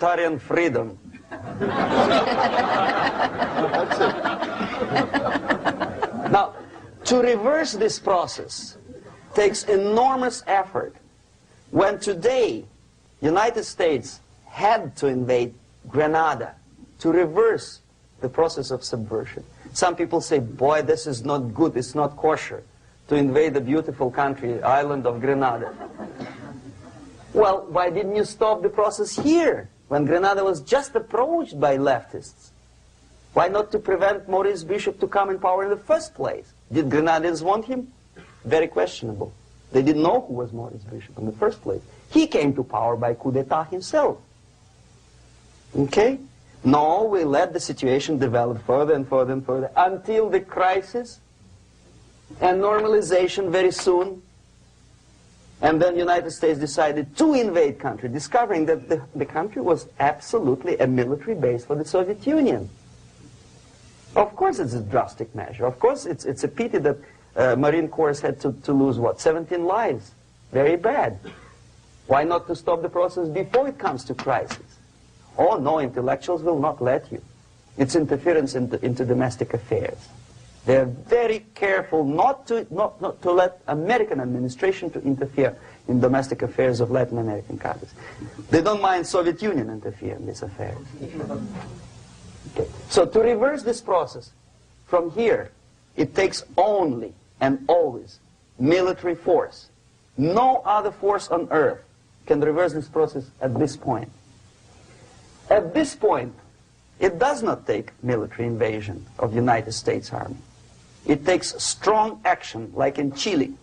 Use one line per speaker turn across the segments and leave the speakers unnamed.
proletarian freedom.
That's it.
Now, to reverse this process takes enormous effort. When today, United States had to invade Grenada to reverse the process of subversion. Some people say, boy, this is not good, it's not kosher to invade the beautiful country, island of Grenada. Well, why didn't you stop the process here, when Grenada was just approached by leftists? Why not to prevent Maurice Bishop to come in power in the first place? Did Grenadians want him? Very questionable. They didn't know who was Maurice Bishop in the first place. He came to power by coup d'etat himself. Okay? No, we let the situation develop further and further and further until the crisis and normalization very soon. And then the United States decided to invade country, discovering that the country was absolutely a military base for the Soviet Union. Of course it's a drastic measure. Of course it's a pity that Marine Corps had to lose, what, 17 lives. Very bad. Why not to stop the process before it comes to crisis? Oh no, intellectuals will not let you. It's interference into domestic affairs. They're very careful not to let American administration to interfere in domestic affairs of Latin American countries. They don't mind Soviet Union interfere in these affairs. Okay. So to reverse this process from here, it takes only and always military force. No other force on earth can reverse this process at this point. At this point, it does not take military invasion of the United States Army. It takes strong action, like in Chile,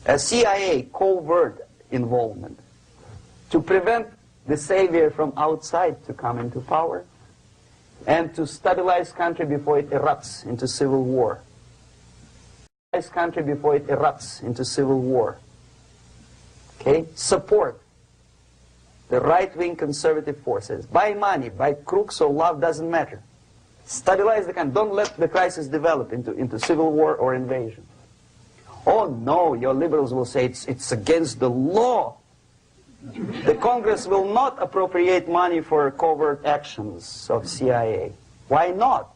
a CIA covert involvement to prevent the savior from outside to come into power and to stabilize country before it erupts into civil war. Country before it erupts into civil war. Okay? Support the right-wing conservative forces. By money, by crooks or love, doesn't matter. Stabilize the country. Don't let the crisis develop into civil war or invasion. Oh no, your liberals will say it's against the law. The Congress will not appropriate money for covert actions of CIA. Why not?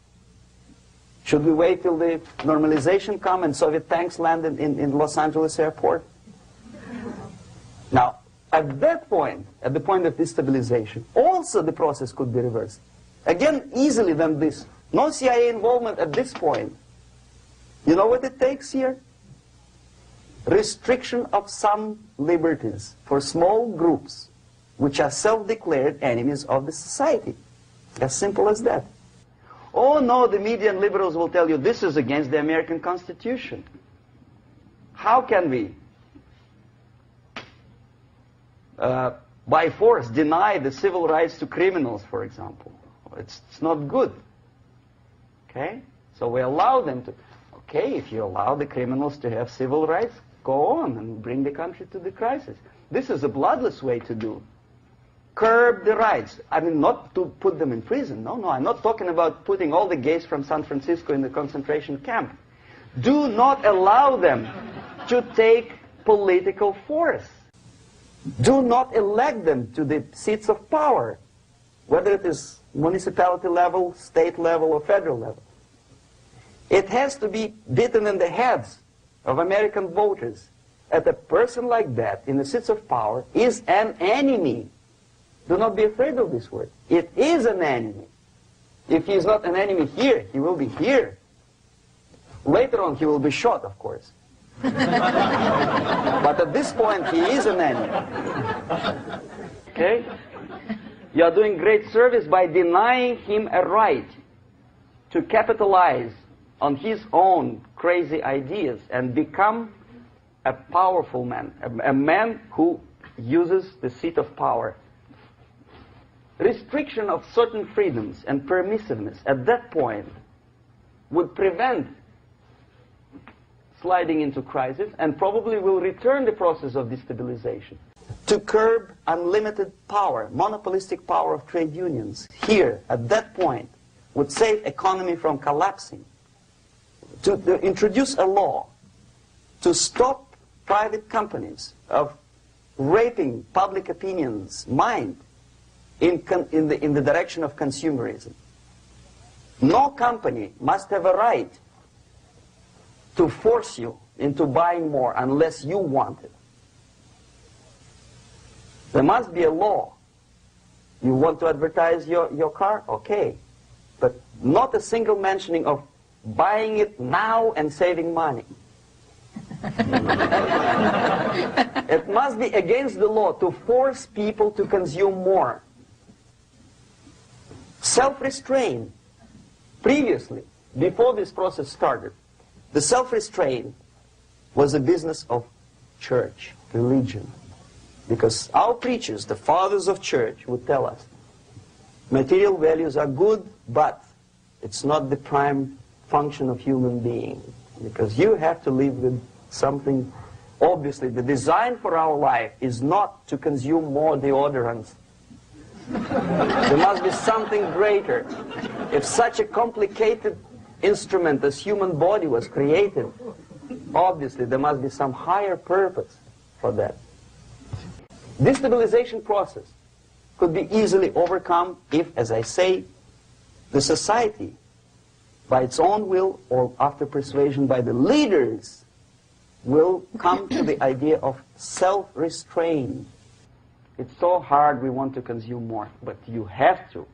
Should we wait till the normalization come and Soviet tanks land in Los Angeles airport? Now, at that point, at the point of destabilization, also the process could be reversed. Again, easily than this. No CIA involvement at this point. You know what it takes here? Restriction of some liberties for small groups which are self-declared enemies of the society. As simple as that. Oh no, the media and liberals will tell you this is against the American Constitution. How can we, by force, deny the civil rights to criminals, for example? It's not good. Okay? So we allow them to. Okay, if you allow the criminals to have civil rights, go on and bring the country to the crisis. This is a bloodless way to do. Curb the rights. I mean, not to put them in prison. No, no, I'm not talking about putting all the gays from San Francisco in the concentration camp. Do not allow them to take political force. Do not elect them to the seats of power, whether it is municipality level, state level, or federal level. It has to be beaten in the heads of American voters that a person like that in the seats of power is an enemy. Do not be afraid of this word. It is an enemy. If he is not an enemy here, he will be here. Later on, he will be shot, of course. But at this point, he is an enemy. Okay? You are doing great service by denying him a right to capitalize on his own crazy ideas and become a powerful man, a man who uses the seat of power. Restriction of certain freedoms and permissiveness at that point would prevent sliding into crisis and probably will return the process of destabilization. To curb unlimited power, monopolistic power of trade unions, here, at that point, would save economy from collapsing. To introduce a law to stop private companies of raping public opinion's mind in the direction of consumerism. No company must have a right to force you into buying more unless you want it. There must be a law. You want to advertise your car? Okay. But not a single mentioning of buying it now and saving money. It must be against the law to force people to consume more. Self-restraint. Previously, before this process started, the self-restraint was a business of church, religion. Because our preachers, the fathers of church, would tell us, material values are good, but it's not the prime function of human being. Because you have to live with something. Obviously, the design for our life is not to consume more deodorants. There must be something greater. If such a complicated instrument as human body was created, obviously there must be some higher purpose for that. This stabilization process could be easily overcome if, as I say, the society, by its own will or after persuasion by the leaders, will come to the idea of self-restraint. It's so hard we want to consume more, but you have to.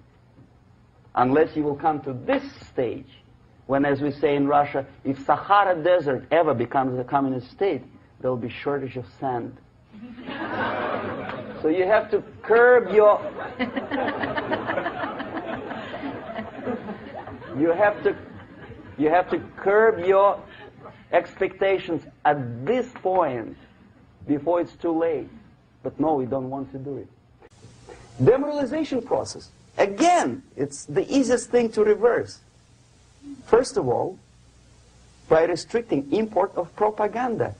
Unless you will come to this stage, when, as we say in Russia, if Sahara Desert ever becomes a communist state, there will be shortage of sand. So you have to curb your... you have to curb your expectations at this point before it's too late. But no, we don't want to do it. Demoralization process. Again, it's the easiest thing to reverse. First of all, by restricting import of propaganda.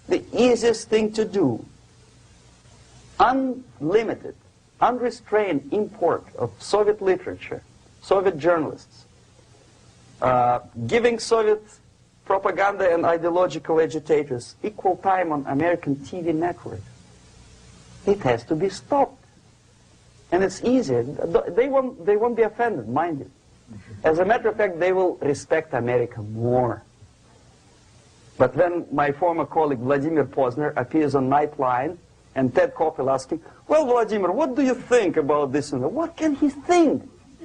The easiest thing to do. Unlimited, unrestrained import of Soviet literature, Soviet journalists, giving Soviet propaganda and ideological agitators equal time on American TV networks. It has to be stopped. And it's easier. They won't be offended, mind you. As a matter of fact, they will respect America more. But when my former colleague Vladimir Posner appears on Nightline and Ted Koppel asking, well, Vladimir, what do you think about this? And that? What can he think?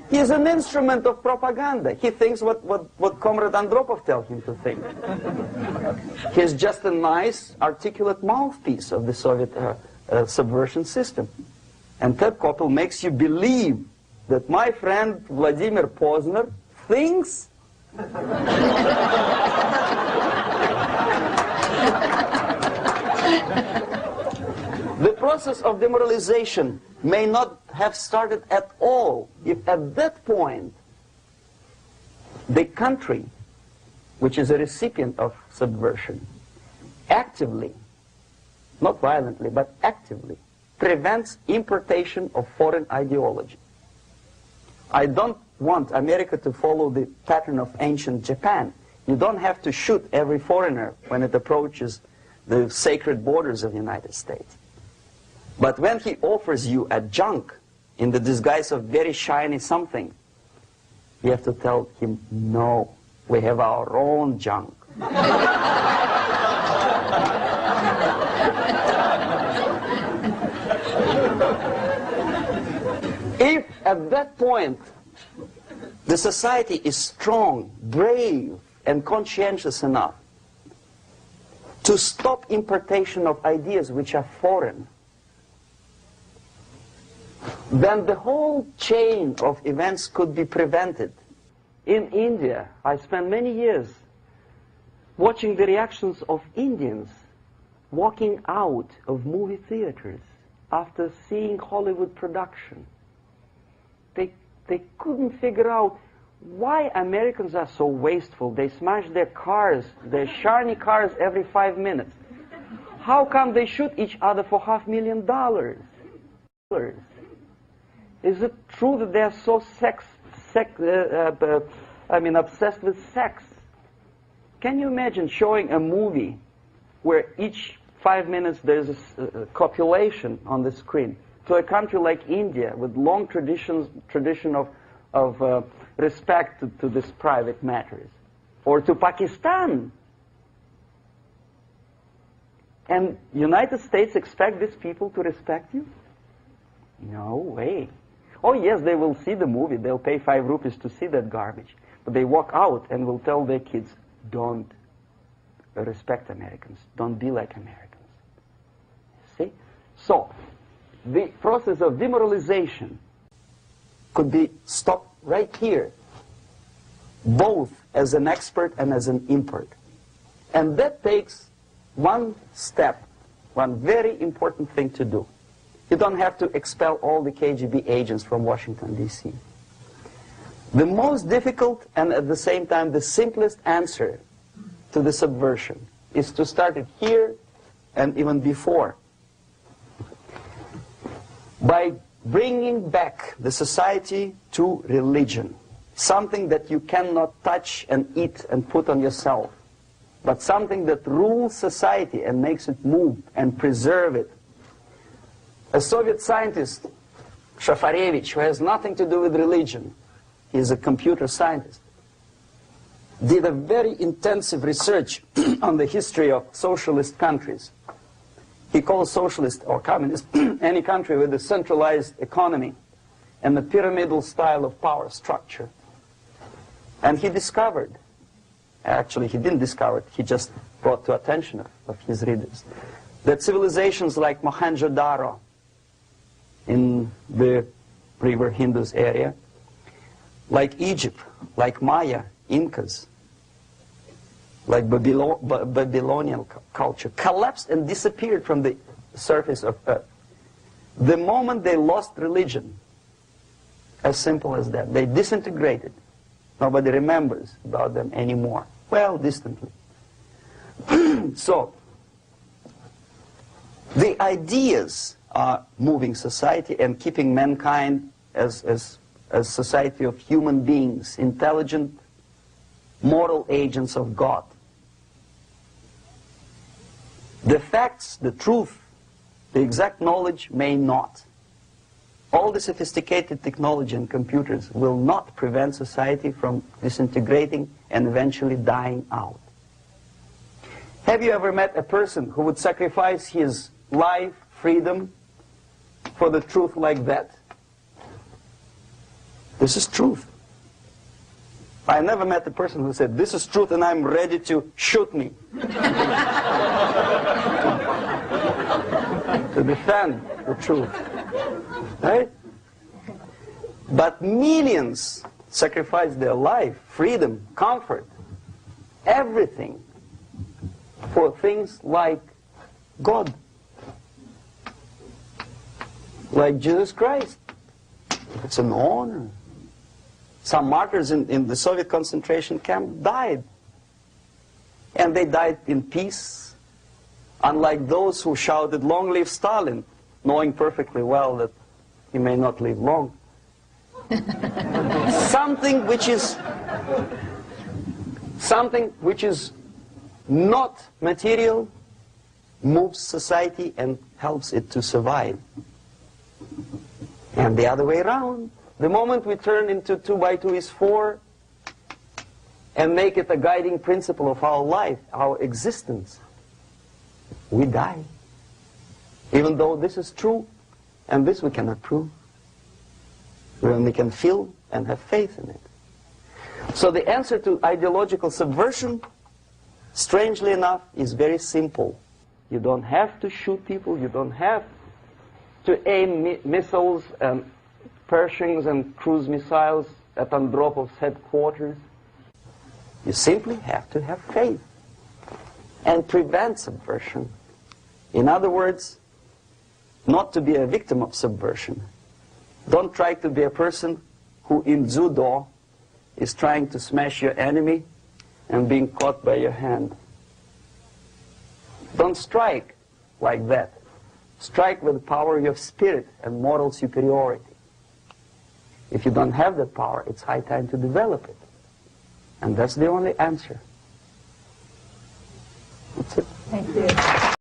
He is an instrument of propaganda. He thinks what Comrade Andropov tells him to think. He's just a nice, articulate mouthpiece of the Soviet subversion system. And Ted Koppel makes you believe that my friend Vladimir Posner thinks the process of demoralization may not have started at all if at that point the country, which is a recipient of subversion, actively, not violently, but actively, prevents importation of foreign ideology. I don't want America to follow the pattern of ancient Japan. You don't have to shoot every foreigner when it approaches the sacred borders of the United States. But when he offers you a junk in the disguise of very shiny something, you have to tell him, no, we have our own junk. If at that point the society is strong, brave, and conscientious enough to stop importation of ideas which are foreign, then the whole chain of events could be prevented. In India, I spent many years watching the reactions of Indians walking out of movie theaters after seeing Hollywood production. They couldn't figure out why Americans are so wasteful. They smash their cars, their shiny cars, every 5 minutes. How come they shoot each other for $500,000? Is it true that they're so obsessed with sex? Can you imagine showing a movie where each 5 minutes there's a copulation on the screen? to a country like India with long tradition of respect to these private matters, or to Pakistan. And United States expect these people to respect you? No way. Oh yes, they will see the movie, they'll pay 5 rupees to see that garbage. But they walk out and will tell their kids, don't respect Americans, don't be like Americans. See? So, the process of demoralization could be stopped right here, both as an expert and as an import. And that takes one step, one very important thing to do. You don't have to expel all the KGB agents from Washington, D.C. The most difficult and at the same time the simplest answer to the subversion is to start it here and even before, by bringing back the society to religion, something that you cannot touch and eat and put on yourself, but something that rules society and makes it move and preserve it. A Soviet scientist, Shafarevich, who has nothing to do with religion, he's a computer scientist, did a very intensive research on the history of socialist countries. He calls socialist or communist any country with a centralized economy and a pyramidal style of power structure. And he discovered, actually he didn't discover it, he just brought to attention of his readers, that civilizations like Mohenjo-Daro in the river Indus area, like Egypt, like Maya, Incas, like Babylonian culture, collapsed and disappeared from the surface of Earth. The moment they lost religion, as simple as that, they disintegrated. Nobody remembers about them anymore. Well, distantly. So, the ideas are moving society and keeping mankind as a society of human beings, intelligent, moral agents of God. The facts, the truth, the exact knowledge may not. All the sophisticated technology and computers will not prevent society from disintegrating and eventually dying out. Have you ever met a person who would sacrifice his life, freedom, for the truth like that? This is truth. I never met a person who said, this is truth and I'm ready to shoot me. To defend the truth. Right? But millions sacrifice their life, freedom, comfort, everything for things like God, like Jesus Christ. It's an honor. Some martyrs in the Soviet concentration camp died. And they died in peace, unlike those who shouted, "Long live Stalin," knowing perfectly well that he may not live long. Something which is not material moves society and helps it to survive. And the other way around. The moment we turn into 2 by 2 is 4 and make it a guiding principle of our life, our existence, we die. Even though this is true, and this we cannot prove. We only can feel and have faith in it. So the answer to ideological subversion, strangely enough, is very simple. You don't have to shoot people, you don't have to aim missiles and Pershings and cruise missiles at Andropov's headquarters. You simply have to have faith and prevent subversion. In other words, not to be a victim of subversion. Don't try to be a person who in judo is trying to smash your enemy and being caught by your hand. Don't strike like that. Strike with the power of your spirit and moral superiority. If you don't have that power, it's high time to develop it. And that's the only answer. That's it.
Thank you.